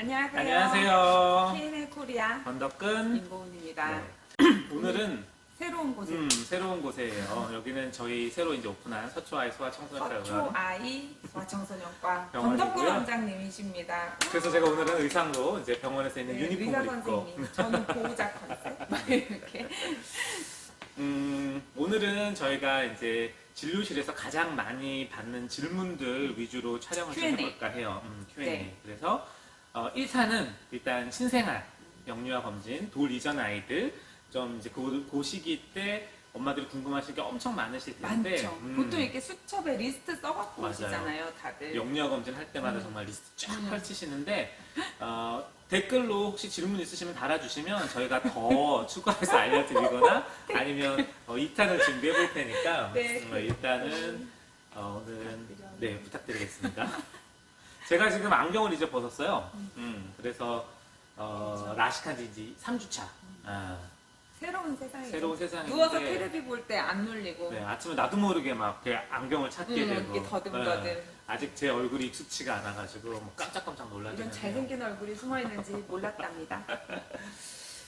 안녕하세요. 안녕하세요. K&L 코리아 건덕근. 임고은입니다. 네. 오늘은 새로운 곳에 새로운 곳이에요. 여기는 저희 새로 이제 오픈한 서초아이 소아청소년과 의원. 서초아이 소아청소년과 병원이고요. 건덕근 원장님이십니다. 그래서 제가 오늘은 의상으로 이제 병원에서 있는 네, 의사 유니폼을 입고. 선생님, 저는 보호자 컨셉 막 이렇게. 오늘은 저희가 이제 진료실에서 가장 많이 받는 질문들 위주로 촬영을 좀 Q&A. 해볼까 해요. Q&A. 네. 그래서 1탄은 일단 신생아 영유아 검진, 돌 이전 아이들 좀 이제 그 시기 때 엄마들이 궁금하신 게 엄청 많으실 텐데 많죠. 보통 이렇게 수첩에 리스트 써갖고 맞아요. 오시잖아요, 다들. 영유아 검진 할 때마다 정말 리스트 쫙 펼치시는데 댓글로 혹시 질문 있으시면 달아주시면 저희가 더 추가해서 알려드리거나 아니면 2탄을 준비해 볼 테니까 네. 일단은 오늘은 네 부탁드리겠습니다. 제가 지금 안경을 이제 벗었어요. 그래서 라식한 지 이제 3주차. 새로운 세상이죠. 새로운 세상인데 누워서 테레비 볼 때 안 눌리고 네, 아침에 나도 모르게 막 그 안경을 찾게 되고 이렇게 더듬더듬. 아직 제 얼굴이 익숙치가 않아가지고 뭐 깜짝깜짝 놀라긴 이런 하네요. 잘생긴 얼굴이 숨어있는지 몰랐답니다.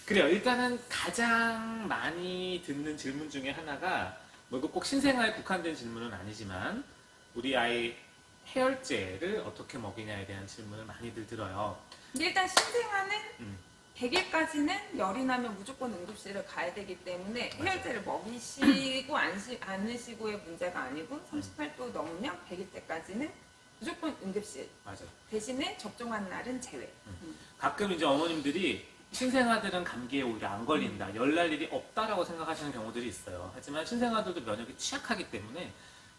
그래요. 일단은 가장 많이 듣는 질문 중에 하나가 뭐 이거 꼭 신생아에 국한된 질문은 아니지만 우리 아이 해열제를 어떻게 먹이냐에 대한 질문을 많이들 들어요. 근데 일단 신생아는 음. 100일까지는 열이 나면 무조건 응급실을 가야 되기 때문에 맞아요. 해열제를 먹이시고 않으시고의 문제가 아니고 38도 넘으면 100일 때까지는 무조건 응급실. 맞아요. 대신에 접종한 날은 제외. 가끔 이제 어머님들이 신생아들은 감기에 오히려 안 걸린다, 열 날 일이 없다라고 생각하시는 경우들이 있어요. 하지만 신생아들도 면역이 취약하기 때문에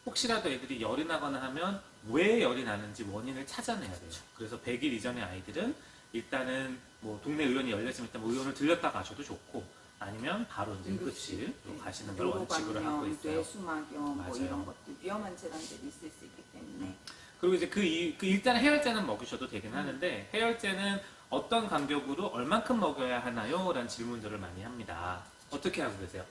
혹시라도 애들이 열이 나거나 하면 왜 열이 나는지 원인을 찾아내야 돼요. 그래서 100일 이전의 아이들은 일단은 뭐 동네 의원이 열렸으면 일단 뭐 의원을 들렸다 가셔도 좋고 아니면 바로 이제 응급실로 가시는 걸 원칙으로 하고 요로감염, 있어요. 뇌수막염 뭐 맞아요. 이런 것들 위험한 질환들이 있을 수 있기 때문에 그리고 이제 일단 해열제는 먹이셔도 되긴 하는데 해열제는 어떤 간격으로 얼만큼 먹여야 하나요? 라는 질문들을 많이 합니다. 어떻게 하고 계세요?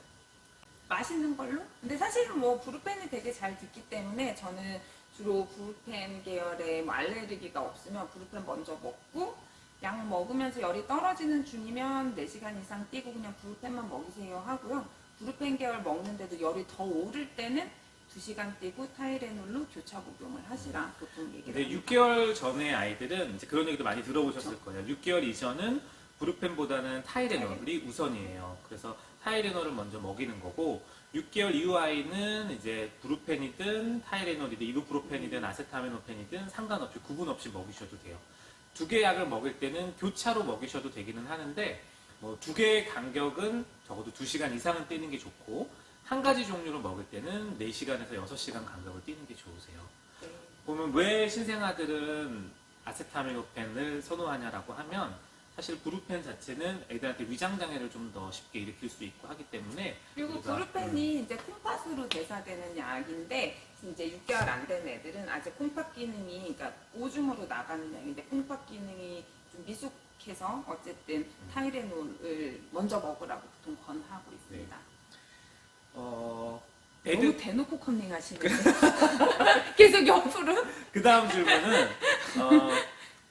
맛있는 걸로? 근데 사실은 뭐 브루펜이 되게 잘 듣기 때문에 저는 주로 브루펜 계열의 뭐 알레르기가 없으면 브루펜 먼저 먹고 약 먹으면서 열이 떨어지는 중이면 4시간 이상 뛰고 그냥 브루펜만 먹이세요 하고요. 브루펜 계열 먹는데도 열이 더 오를 때는 2시간 뛰고 타이레놀로 교차 복용을 하시라 보통 얘기를 근데 합니다. 6개월 전의 아이들은 이제 그런 얘기도 많이 들어보셨을 거예요. 6개월 이전은 브루펜보다는 타이레놀이 우선이에요. 그래서 타이레놀을 먼저 먹이는 거고 6개월 이후 아이는 이제 브루펜이든 타이레놀이든 이부프로펜이든 아세타미노펜이든 상관없이 구분 없이 먹이셔도 돼요. 2개 약을 먹을 때는 교차로 먹이셔도 되기는 하는데 뭐 2개의 간격은 적어도 2시간 이상은 뛰는 게 좋고 한 가지 종류로 먹을 때는 4시간에서 6시간 간격을 뛰는 게 좋으세요. 네. 보면 왜 신생아들은 아세타미노펜을 선호하냐라고 하면 사실 브루펜 자체는 애들한테 위장장애를 좀 더 쉽게 일으킬 수 있고 하기 때문에 그리고 우리가, 브루펜이 이제 콩팥으로 대사되는 약인데 이제 6개월 안 된 애들은 아직 콩팥 기능이 그러니까 오줌으로 나가는 약인데 콩팥 기능이 좀 미숙해서 어쨌든 타이레놀을 먼저 먹으라고 보통 권하고 있습니다. 애들 너무 대놓고 컨닝하시는데 계속 옆으로 그 다음 질문은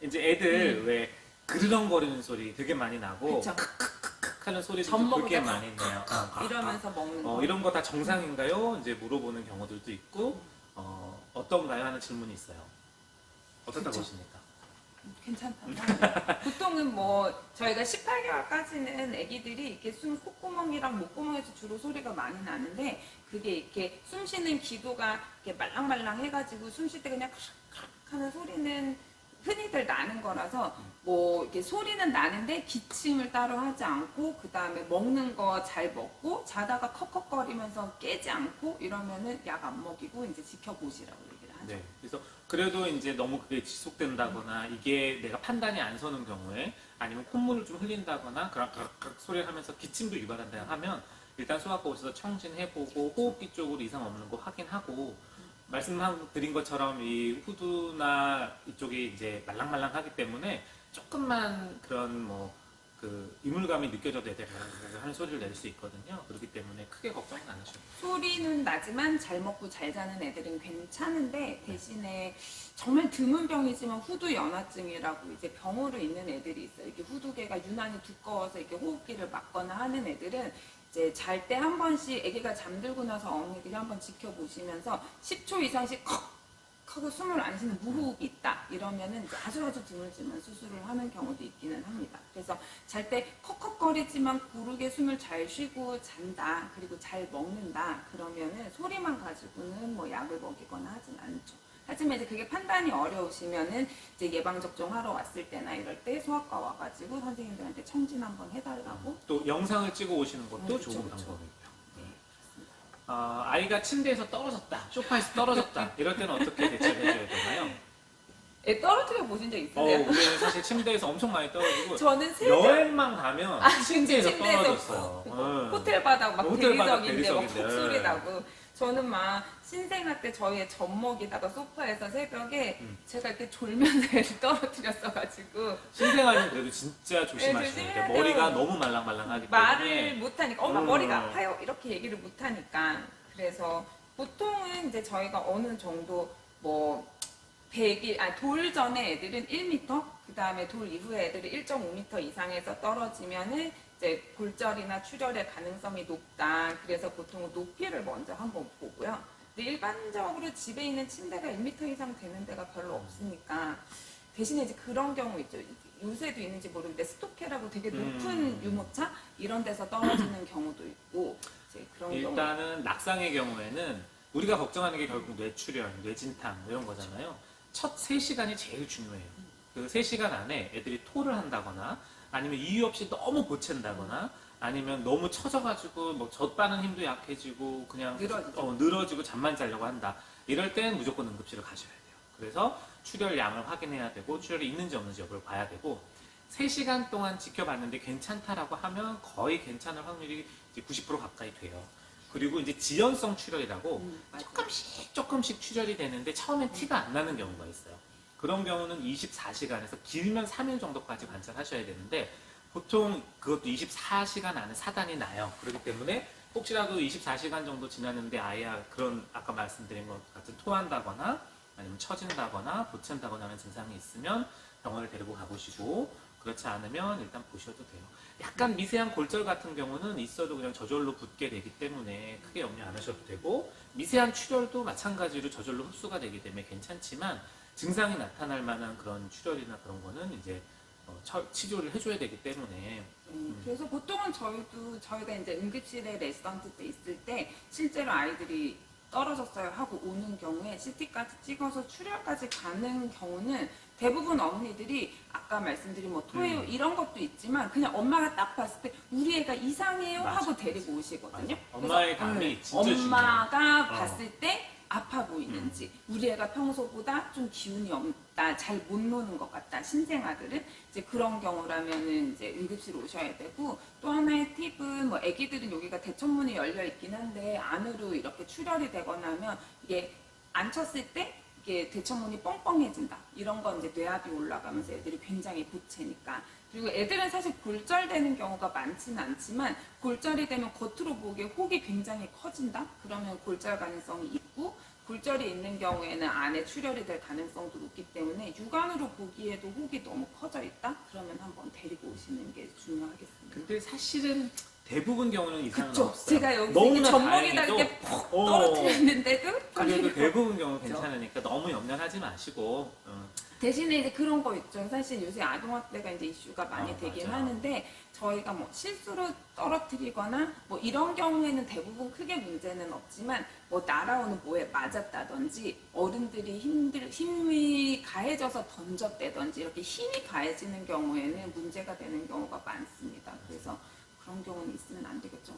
이제 애들 왜 그르렁거리는 소리 되게 많이 나고 그쵸. 크크크크 하는 소리도 젖 되게 먹으면 많이 내요. 이러면서 먹는 거 이런 거 다 정상인가요? 이제 물어보는 경우들도 있고 어떤가요? 하는 질문이 있어요. 어떻다고 그쵸. 보십니까? 괜찮다고 합니다. 보통은 뭐 저희가 18개월까지는 아기들이 이렇게 숨 콧구멍이랑 목구멍에서 주로 소리가 많이 나는데 그게 이렇게 숨 쉬는 기도가 이렇게 말랑말랑 해가지고 숨 쉴 때 그냥 크락 하는 소리는 흔히들 나는 거라서 뭐 이렇게 소리는 나는데 기침을 따로 하지 않고 그 다음에 먹는 거 잘 먹고 자다가 컥컥거리면서 깨지 않고 이러면은 약 안 먹이고 이제 지켜보시라고 얘기를 하죠. 네. 그래서 그래도 이제 너무 그게 지속된다거나 이게 내가 판단이 안 서는 경우에 아니면 콧물을 좀 흘린다거나 그런 소리를 하면서 기침도 유발한다 하면 일단 소아과 오셔서 청진해보고 호흡기 쪽으로 이상 없는 거 확인하고 말씀드린 것처럼 이 후두나 이쪽이 이제 말랑말랑하기 때문에 조금만 그런 뭐 그 이물감이 느껴져도 애들이 하는 소리를 낼 수 있거든요. 그렇기 때문에 크게 걱정은 안 하셔도 돼요. 소리는 나지만 잘 먹고 잘 자는 애들은 괜찮은데 대신에 정말 드문 병이지만 후두 연화증이라고 이제 병으로 있는 애들이 있어요. 이게 후두개가 유난히 두꺼워서 이렇게 호흡기를 막거나 하는 애들은 이제 잘 때 한 번씩 아기가 잠들고 나서 어머니들이 한번 지켜보시면서 10초 이상씩 컥 하고 숨을 안 쉬는 무호흡이 있다 이러면은 이제 아주 드물지만 수술을 하는 경우도 있기는 합니다. 그래서 잘 때 컥컥거리지만 고르게 숨을 잘 쉬고 잔다 그리고 잘 먹는다 그러면은 소리만 가지고는 뭐 약을 먹이거나 하진 않죠. 하지만 이제 그게 판단이 어려우시면은 이제 예방 접종하러 왔을 때나 이럴 때 소아과 와가지고 선생님들한테 청진 한번 해달라고. 또 영상을 찍어 오시는 것도 그쵸, 좋은 그쵸. 방법이고요. 아이가 침대에서 떨어졌다, 소파에서 떨어졌다 이럴 때는 어떻게 대처를 해줘야 되나요? 애 떨어뜨려 보신 적 있으세요? 우리는 사실 침대에서 엄청 많이 떨어지고 저는 여행만 가면 침대에서 침대에서 떨어졌어요. 호텔 바닥 막 호텔 바닥 대리석인데 막 대리석인데. 푹 소리 나고 저는 막 신생아 때 저희의 젖먹이다가 소파에서 새벽에 제가 이렇게 졸면서 애를 떨어뜨렸어가지고 신생아는 그래도 진짜 조심하셔야 돼요. 조심해야 머리가 돼요. 너무 말랑말랑하기 말을 때문에 못하니까 엄마 음. 머리가 아파요 이렇게 얘기를 못하니까 그래서 보통은 이제 저희가 어느 정도 뭐 100일, 돌 전에 애들은 1m, 그 다음에 돌 이후에 애들이 1.5m 이상에서 떨어지면은 이제 골절이나 출혈의 가능성이 높다. 그래서 보통 높이를 먼저 한번 보고요. 근데 일반적으로 집에 있는 침대가 1m 이상 되는 데가 별로 없으니까 대신에 이제 그런 경우 있죠. 요새도 있는지 모르겠는데 스토케라고 되게 높은 유모차 이런 데서 떨어지는 경우도 있고 이제 그런 경우. 일단은 낙상의 경우에는 우리가 걱정하는 게 결국 뇌출혈, 뇌진탕 이런 거잖아요. 첫 3시간이 제일 중요해요. 그 3시간 안에 애들이 토를 한다거나 아니면 이유 없이 너무 보챈다거나 아니면 너무 처져가지고 뭐 젖바는 힘도 약해지고 그냥 늘어지고 잠만 자려고 한다. 이럴 땐 무조건 응급실을 가셔야 돼요. 그래서 출혈량을 확인해야 되고 출혈이 있는지 없는지 여부를 봐야 되고 3시간 동안 지켜봤는데 괜찮다라고 하면 거의 괜찮을 확률이 이제 90% 가까이 돼요. 그리고 이제 지연성 출혈이라고 조금씩 출혈이 되는데 처음엔 티가 안 나는 경우가 있어요. 그런 경우는 24시간에서 길면 3일 정도까지 관찰하셔야 되는데 보통 그것도 24시간 안에 사단이 나요. 그렇기 때문에 혹시라도 24시간 정도 지났는데 아이가 그런 아까 말씀드린 것 같은 토한다거나 아니면 처진다거나 보챈다거나 하는 증상이 있으면 병원을 데리고 가보시고 그렇지 않으면 일단 보셔도 돼요. 약간 미세한 골절 같은 경우는 있어도 그냥 저절로 붓게 되기 때문에 크게 염려 안 하셔도 되고 미세한 출혈도 마찬가지로 저절로 흡수가 되기 때문에 괜찮지만 증상이 나타날 만한 그런 출혈이나 그런 거는 이제 치료를 해줘야 되기 때문에 그래서 보통은 저희가 이제 응급실에 레지던트 때 있을 때 실제로 아이들이 떨어졌어요 하고 오는 경우에 CT까지 찍어서 출혈까지 가는 경우는 대부분 어머니들이 아까 말씀드린 뭐 토해요 이런 것도 있지만 그냥 엄마가 딱 봤을 때 우리 애가 이상해요 하고 데리고 오시거든요. 엄마의 감이 진짜 엄마가 봤을 때 아파 보이는지 우리 애가 평소보다 좀 기운이 없다 잘 못 노는 것 같다 신생아들은 이제 그런 경우라면은 이제 응급실 오셔야 되고 또 하나의 팁은 뭐 아기들은 여기가 대천문이 열려 있긴 한데 안으로 이렇게 출혈이 되거나 하면 이게 안 쳤을 때 이게 대천문이 뻥뻥해진다 이런 건 이제 뇌압이 올라가면서 애들이 굉장히 보채니까 그리고 애들은 사실 골절되는 경우가 많지는 않지만 골절이 되면 겉으로 보기에 혹이 굉장히 커진다? 그러면 골절 가능성이 있고 골절이 있는 경우에는 안에 출혈이 될 가능성도 높기 때문에 육안으로 보기에도 혹이 너무 커져 있다? 그러면 한번 데리고 오시는 게 중요하겠습니다. 근데 사실은 대부분 경우는 이상은 그쵸? 없어요. 제가 여기 너무나 전목에다 다행히도 이렇게 퍽 떨어뜨렸는데도 그래도 대부분 경우 괜찮으니까 너무 염려하지 마시고 대신에 이제 그런 거 있죠. 사실 요새 아동학대가 이제 이슈가 많이 되긴 맞아요. 하는데 저희가 뭐 실수로 떨어뜨리거나 뭐 이런 경우에는 대부분 크게 문제는 없지만 뭐 날아오는 뭐에 맞았다든지 어른들이 힘이 가해져서 던졌다든지 이렇게 힘이 가해지는 경우에는 문제가 되는 경우가 많습니다. 그래서 그런 경우는 있으면 안 되겠죠.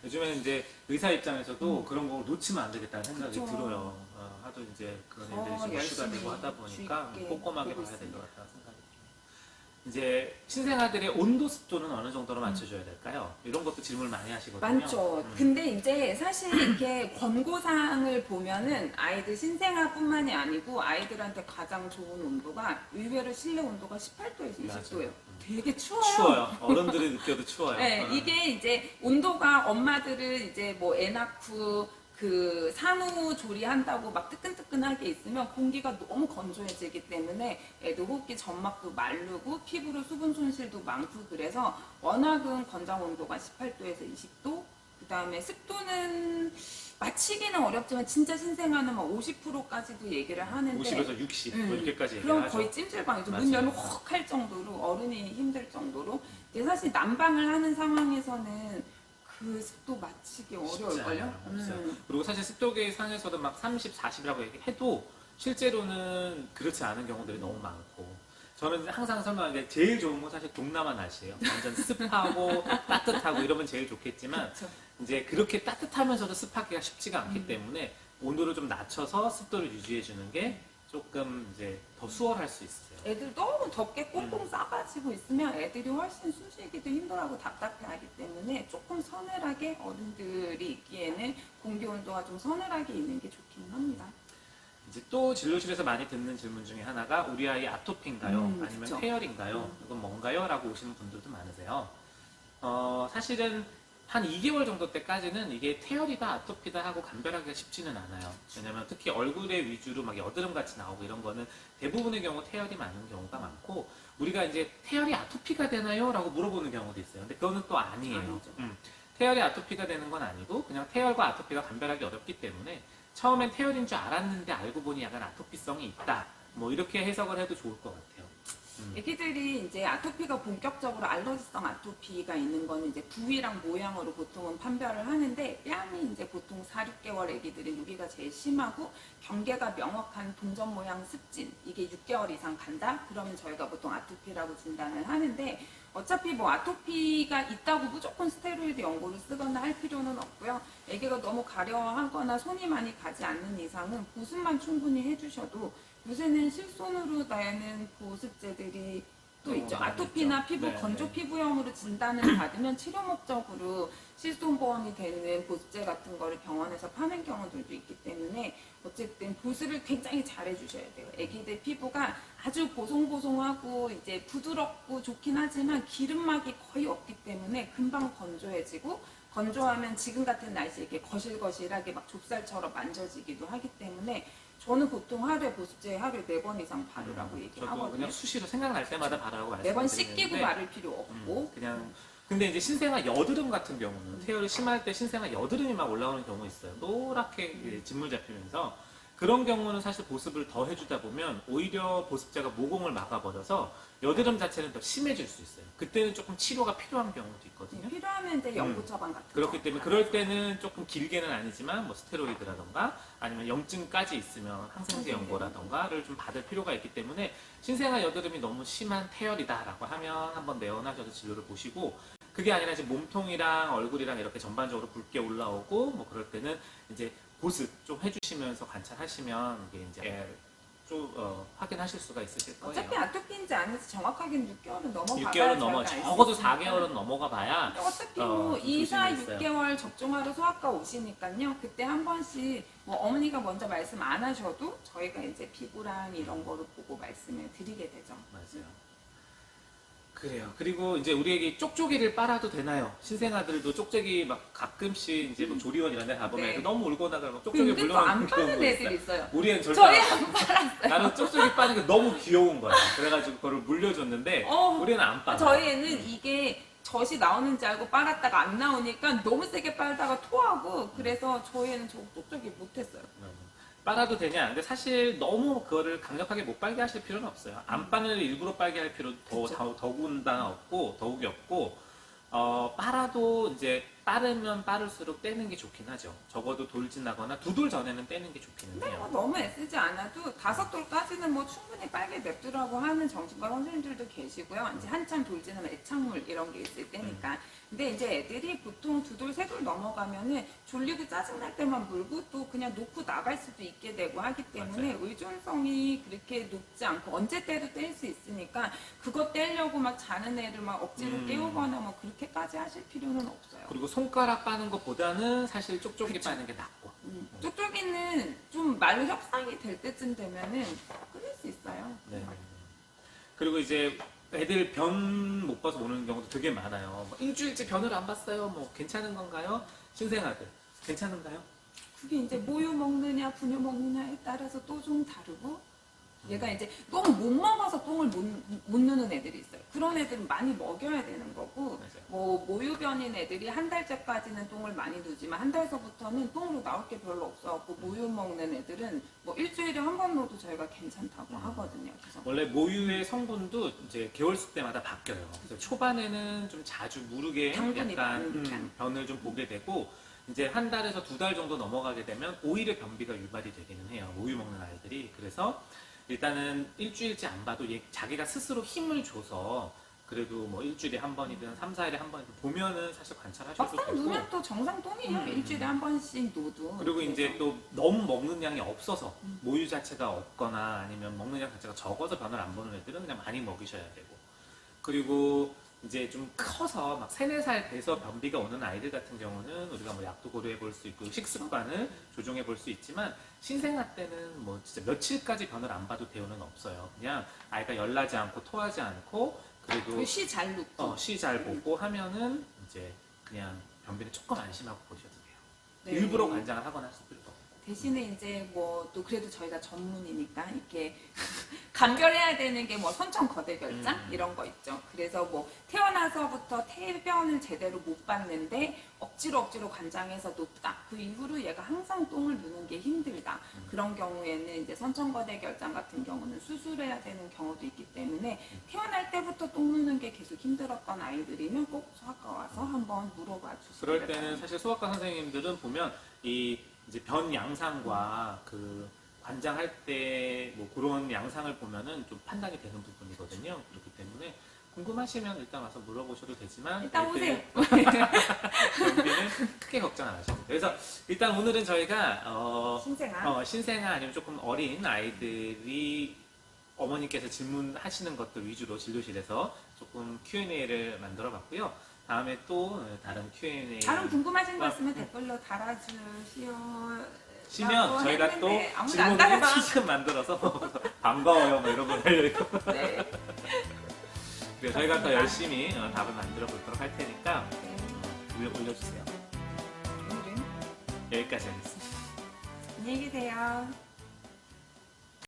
요즘에는 이제 의사 입장에서도 그런 거 놓치면 안 되겠다는 생각이 그쵸. 들어요. 하도 이제 그런 애들이 좀 이슈가 되고 하다 보니까 주의 깊게 꼼꼼하게 보고 봐야 될 것 있습니다. 같다는 생각이 들어요. 이제 신생아들의 온도 습도는 어느 정도로 맞춰줘야 될까요? 이런 것도 질문을 많이 하시거든요. 많죠. 근데 이제 사실 이렇게 권고사항을 보면은 아이들 신생아뿐만이 아니고 아이들한테 가장 좋은 온도가 의외로 실내 온도가 18도에서 20도예요. 되게 추워요. 추워요. 어른들이 느껴도 추워요. 네, 이게 이제 온도가 엄마들은 이제 뭐 애 낳고 그 산후조리한다고 막 뜨끈뜨끈하게 있으면 공기가 너무 건조해지기 때문에 애도 호흡기 점막도 마르고 피부로 수분 손실도 많고 그래서 워낙은 권장 온도가 18도에서 20도 그 다음에 습도는 맞히기는 어렵지만 진짜 신생아는 막 50%까지도 얘기를 하는데 50에서 60, 뭐 이렇게까지 그럼 얘기하죠. 거의 찜질방이죠. 문 맞아요. 열면 헉 할 정도로 어른이 힘들 정도로. 근데 사실 난방을 하는 상황에서는 그 습도 맞추기 어려울걸요? 없어요. 그리고 사실 습도계 상에서도 막 30, 40이라고 얘기해도 실제로는 그렇지 않은 경우들이 너무 많고 저는 항상 설명하는 게 제일 좋은 건 사실 동남아 날씨예요. 완전 습하고 따뜻하고 이러면 제일 좋겠지만 그렇죠. 이제 그렇게 따뜻하면서도 습하기가 쉽지가 않기 때문에 온도를 좀 낮춰서 습도를 유지해 주는 게 조금 이제 더 수월할 수 있어요. 애들 너무 덥게 꽁꽁 싸가지고 있으면 애들이 훨씬 숨쉬기도 힘들어하고 답답해하기 때문에 조금 서늘하게 어른들이 있기에는 공기 온도가 좀 서늘하게 있는 게 좋기는 합니다. 이제 또 진료실에서 많이 듣는 질문 중에 하나가 우리 아이 아토피인가요? 아니면 그쵸. 폐열인가요? 이건 뭔가요? 라고 오시는 분들도 많으세요. 사실은 한 2개월 정도 때까지는 이게 태열이다 아토피다 하고 감별하기가 쉽지는 않아요. 왜냐면 특히 얼굴에 위주로 막 여드름 같이 나오고 이런 거는 대부분의 경우 태열이 많은 경우가 많고 우리가 이제 태열이 아토피가 되나요? 라고 물어보는 경우도 있어요. 근데 그거는 또 아니에요. 아니죠. 태열이 아토피가 되는 건 아니고 그냥 태열과 아토피가 감별하기 어렵기 때문에 처음엔 태열인 줄 알았는데 알고 보니 약간 아토피성이 있다. 뭐 이렇게 해석을 해도 좋을 것 같아요. 애기들이 이제 아토피가 본격적으로 알러지성 아토피가 있는 거는 이제 부위랑 모양으로 보통은 판별을 하는데 뺨이 이제 보통 4, 6개월 애기들은 여기가 제일 심하고 경계가 명확한 동전 모양 습진 이게 6개월 이상 간다? 그러면 저희가 보통 아토피라고 진단을 하는데 어차피 뭐 아토피가 있다고 무조건 스테로이드 연고를 쓰거나 할 필요는 없고요. 애기가 너무 가려하거나 손이 많이 가지 않는 이상은 보습만 충분히 해주셔도 요새는 실손으로 되는 보습제들이 또 있죠. 많이 아토피나 있죠. 피부 네, 건조 네. 피부염으로 진단을 받으면 치료 목적으로 실손보험이 되는 보습제 같은 거를 병원에서 파는 경우들도 있기 때문에 어쨌든 보습을 굉장히 잘 해주셔야 돼요. 애기들 피부가 아주 보송보송하고 이제 부드럽고 좋긴 하지만 기름막이 거의 없기 때문에 금방 건조해지고 건조하면 지금 같은 날씨에 이렇게 거실거실하게 막 좁쌀처럼 만져지기도 하기 때문에 저는 보통 하루에 보습제 하루에 4번 이상 바르라고 저도 얘기하거든요. 그냥 수시로 생각날 때마다 바르라고 매번 말씀드리는데 씻기고 바를 필요 없고 그냥 근데 이제 신생아 여드름 같은 경우는 태열이 심할 때 신생아 여드름이 막 올라오는 경우 있어요. 노랗게 진물 잡히면서 그런 경우는 사실 보습을 더 해주다 보면 오히려 보습제가 모공을 막아버려서 여드름 자체는 더 심해질 수 있어요. 그때는 조금 치료가 필요한 경우도 있거든요. 필요하면 이제 연고 처방 같은 그렇기 거 때문에 그럴 때는 조금 길게는 아니지만 뭐 스테로이드라던가 아니면 염증까지 있으면 항생제 연고라던가를 좀 받을 필요가 있기 때문에 신생아 여드름이 너무 심한 태열이다라고 하면 한번 내원하셔서 진료를 보시고 그게 아니라 이제 몸통이랑 얼굴이랑 이렇게 전반적으로 붉게 올라오고 뭐 그럴 때는 이제 보습 좀 해주시면서 관찰하시면 이게 이제 좀 확인하실 수가 있으실 거예요. 어차피 아토피인지 아닌지 정확하게는 6개월은 넘어가야 6개월은 넘어 저희가 적어도 알수 있으니까. 4개월은 넘어가 봐야 어차피 뭐 2, 4, 조심이 있어요. 6개월 접종하러 소아과 오시니까요. 그때 한 번씩 뭐 어머니가 먼저 말씀 안 하셔도 저희가 이제 피부랑 이런 거를 보고 말씀을 드리게 되죠. 맞아요. 그래요. 그리고 이제 우리에게 쪽쪽이를 빨아도 되나요? 신생아들도 쪽쪽이 막 가끔씩 이제 뭐 조리원 이런 데 가보면 네. 애들 너무 울거나 그러면 쪽쪽이 은근 또 안 물러나는 빠는 경우가 애들이 있어요. 있어요. 우리는 절대 저희 안 안 빨았어요. 나는 쪽쪽이 빠는 게 너무 귀여운 거야. 그래가지고 그거를 물려줬는데 우리는 안 빨아. 저희 애는 이게 젖이 나오는 줄 알고 빨았다가 안 나오니까 너무 세게 빨다가 토하고 그래서 저희 애는 저 쪽쪽이 못했어요. 빨아도 되냐? 근데 사실 너무 그거를 강력하게 못 빨게 하실 필요는 없어요. 안 빠는 애를 일부러 빨게 할 필요도 더군다나 없고 더욱이 없고 빨아도 이제 빠르면 빠를수록 떼는 게 좋긴 하죠. 적어도 돌 지나거나 2돌 전에는 떼는 게 좋기는 근데 뭐 해요. 너무 애쓰지 않아도 5돌까지는 뭐 충분히 빨게 냅두라고 하는 정신과 선생님들도 계시고요. 이제 한참 돌지나면 애착물 이런 게 있을 때니까. 근데 이제 애들이 보통 2돌, 3돌 넘어가면은 졸리고 짜증날 때만 물고 또 그냥 놓고 나갈 수도 있게 되고 하기 때문에 맞아요. 의존성이 그렇게 높지 않고 언제 때도 뗄 수 있으니까 그거 떼려고 막 자는 애를 막 억지로 깨우거나 뭐 그렇게까지 하실 필요는 없어요. 그리고 손가락 빠는 것보다는 사실 쪽쪽이 그쵸. 빠는 게 낫고. 쪽쪽이는 좀 말로 협상이 될 때쯤 되면은 끊을 수 있어요. 네. 그리고 이제 애들 변 못 봐서 오는 경우도 되게 많아요. 뭐 일주일째 변을 안 봤어요. 뭐 괜찮은 건가요? 신생아들 괜찮은가요? 그게 이제 모유 먹느냐 분유 먹느냐에 따라서 또 좀 다르고 얘가 이제 너무 못 먹어서 똥을 못 누는 애들이 있어요. 그런 애들은 많이 먹여야 되는 거고 맞아요. 뭐 모유변인 애들이 한 달째까지는 똥을 많이 누지만 한 달서부터는 똥으로 나올 게 별로 없어갖고 모유 먹는 애들은 뭐 일주일에 한 번 넣어도 저희가 괜찮다고 하거든요. 그래서 원래 모유의 성분도 이제 개월수 때마다 바뀌어요. 그래서 초반에는 좀 자주 무르게 당분이 약간 많으니까. 변을 좀 보게 되고 이제 한 달에서 2달 정도 넘어가게 되면 오히려 변비가 유발이 되기는 해요. 모유 먹는 아이들이. 그래서 일단은 일주일째 안 봐도 자기가 스스로 힘을 줘서 그래도 뭐 일주일에 한 번이든 3, 4일에 한 번이든 보면은 사실 관찰하셔도 막상 되고 누면 또 정상 똥이에요. 일주일에 한 번씩 놓도. 그리고 이제 그래서. 또 너무 먹는 양이 없어서 모유 자체가 없거나 아니면 먹는 양 자체가 적어서 변을 안 보는 애들은 그냥 많이 먹이셔야 되고 그리고 이제 좀 커서 막 3, 4살 돼서 변비가 오는 아이들 같은 경우는 우리가 뭐 약도 고려해 볼 수 있고 식습관을 조정해 볼 수 있지만 신생아 때는 뭐 진짜 며칠까지 변을 안 봐도 대우는 없어요. 그냥 아이가 열나지 않고 토하지 않고 그래도 쉬 잘 눕고. 시 잘 보고 하면은 이제 그냥 변비는 조금 안심하고 보셔도 돼요. 네. 일부러 관장을 하거나 할 필요가 없고. 대신에 이제 뭐 또 그래도 저희가 전문이니까 이렇게 감별해야 되는 게 뭐 선천 거대 결장 이런 거 있죠. 그래서 뭐 태어나서부터 태변을 제대로 못 봤는데 억지로 관장해서 높다. 그 이후로 얘가 항상 똥을 누는 게 힘들다. 그런 경우에는 이제 선천 거대 결장 같은 경우는 수술해야 되는 경우도 있기 때문에 태어날 때부터 똥 누는 게 계속 힘들었던 아이들이면 꼭 소아과 와서 한번 물어봐 주세요. 그럴 때는 사실 소아과 선생님들은 보면 이 이제 변 양상과 그 관장할 때 뭐 그런 양상을 보면은 좀 판단이 되는 부분이거든요. 그렇기 때문에 궁금하시면 일단 와서 물어보셔도 되지만 일단 오세요. 변비는 크게 걱정 안 하셔도 돼요. 그래서 일단 오늘은 저희가 신생아 아니면 조금 어린 아이들이 어머니께서 질문하시는 것들 위주로 진료실에서 조금 Q&A를 만들어 봤고요. 다음에 또 다른 Q&A 다른 궁금하신 거 있으면 댓글로 달아주시오. 시면 저희가 또 아무도 안 질문을 달아봐. 지금 만들어서 반가워요 뭐 이런 거 하려고 네. 그래서 저희가 더 열심히 답을 만들어 보도록 할 테니까 네. 올려주세요. 오늘은 여기까지 하겠습니다. 안녕히 계세요.